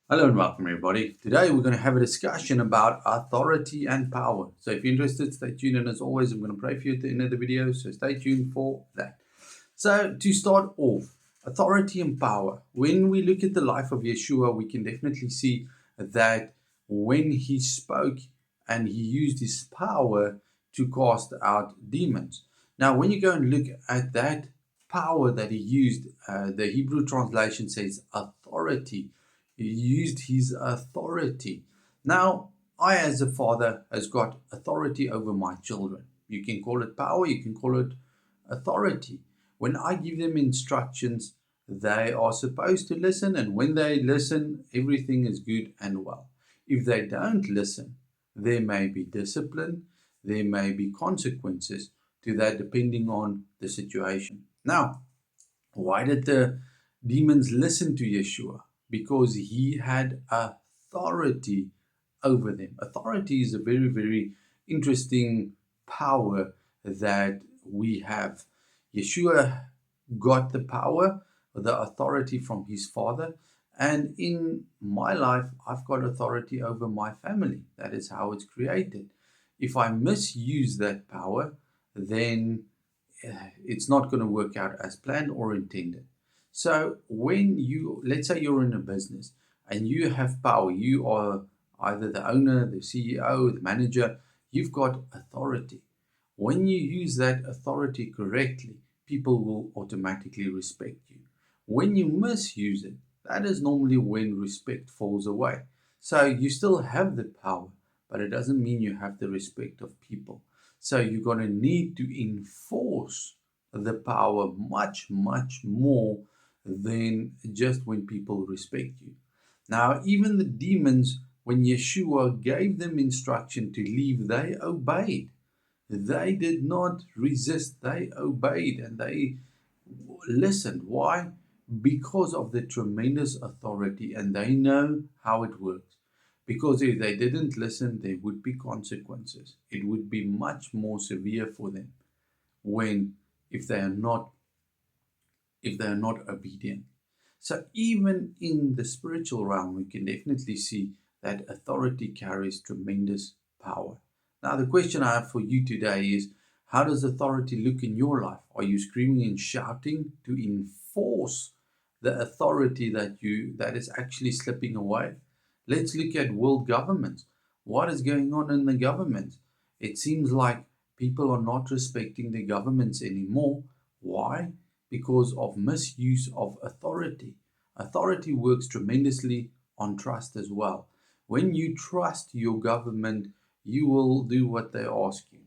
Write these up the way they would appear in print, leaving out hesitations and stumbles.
Hello and welcome, everybody. Today we're going to have a discussion about authority and power. So, if you're interested, stay tuned. And as always, I'm going to pray for you at the end of the video. So, stay tuned for that. So, to start off, authority and power. When we look at the life of Yeshua, we can definitely see that when he spoke and he used his power to cast out demons. Now, when you go and look at that power that he used, the Hebrew translation says authority. He used his authority. Now, I, as a father, has got authority over my children. You can call it power, you can call it authority. When I give them instructions, they are supposed to listen, and when they listen, everything is good and well. If they don't listen, there may be discipline, there may be consequences to that depending on the situation. Now, why did the demons listen to Yeshua? Because he had authority over them. Authority is a very, very interesting power that we have. Yeshua got the power, the authority from his father. And in my life, I've got authority over my family. That is how it's created. If I misuse that power, then it's not going to work out as planned or intended. So when let's say you're in a business and you have power, you are either the owner, the CEO, the manager, you've got authority. When you use that authority correctly, people will automatically respect you. When you misuse it, that is normally when respect falls away. So you still have the power, but it doesn't mean you have the respect of people. So you're going to need to enforce the power much, much more than just when people respect you. Now, even the demons, when Yeshua gave them instruction to leave, they obeyed. They did not resist, they obeyed and they listened. Why? Because of the tremendous authority, and they know how it works. Because if they didn't listen, there would be consequences. It would be much more severe for them when if they are not obedient. So even in the spiritual realm, we can definitely see that authority carries tremendous power. Now, the question I have for you today is, how does authority look in your life? Are you screaming and shouting to enforce the authority that is actually slipping away? Let's look at world governments. What is going on in the government? It seems like people are not respecting the governments anymore. Why? Because of misuse of authority. Authority works tremendously on trust as well. When you trust your government, you will do what they ask you.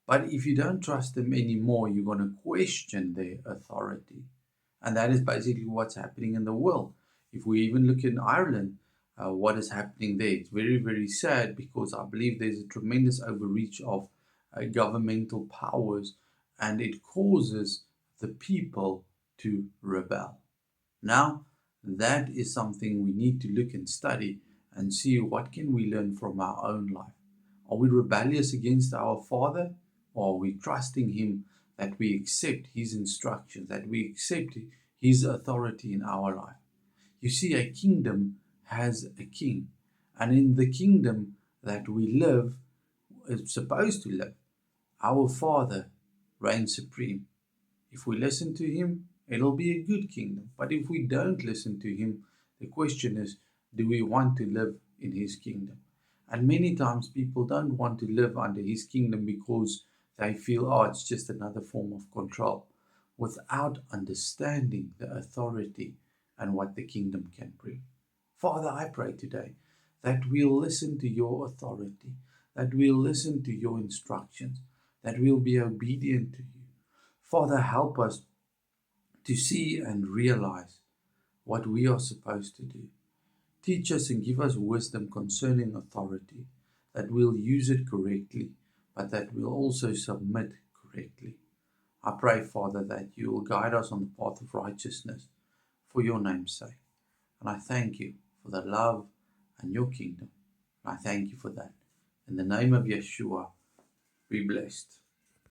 But if you don't trust them anymore, you're going to question their authority. And that is basically what's happening in the world. If we even look in Ireland, what is happening there, it's very, very sad because I believe there's a tremendous overreach of governmental powers, and it causes the people to rebel. Now, that is something we need to look and study and see what can we learn from our own life. Are we rebellious against our Father, or are we trusting Him that we accept His instructions, that we accept His authority in our life? You see, a kingdom has a king, and in the kingdom that we live, is supposed to live, our Father reigns supreme. If we listen to him, it'll be a good kingdom. But if we don't listen to him, the question is, do we want to live in his kingdom? And many times people don't want to live under his kingdom because they feel, oh, it's just another form of control, without understanding the authority and what the kingdom can bring. Father, I pray today that we'll listen to your authority, that we'll listen to your instructions, that we'll be obedient to you. Father, help us to see and realize what we are supposed to do. Teach us and give us wisdom concerning authority, that we'll use it correctly, but that we'll also submit correctly. I pray, Father, that you will guide us on the path of righteousness for your name's sake. And I thank you for the love and your kingdom. And I thank you for that. In the name of Yeshua, be blessed.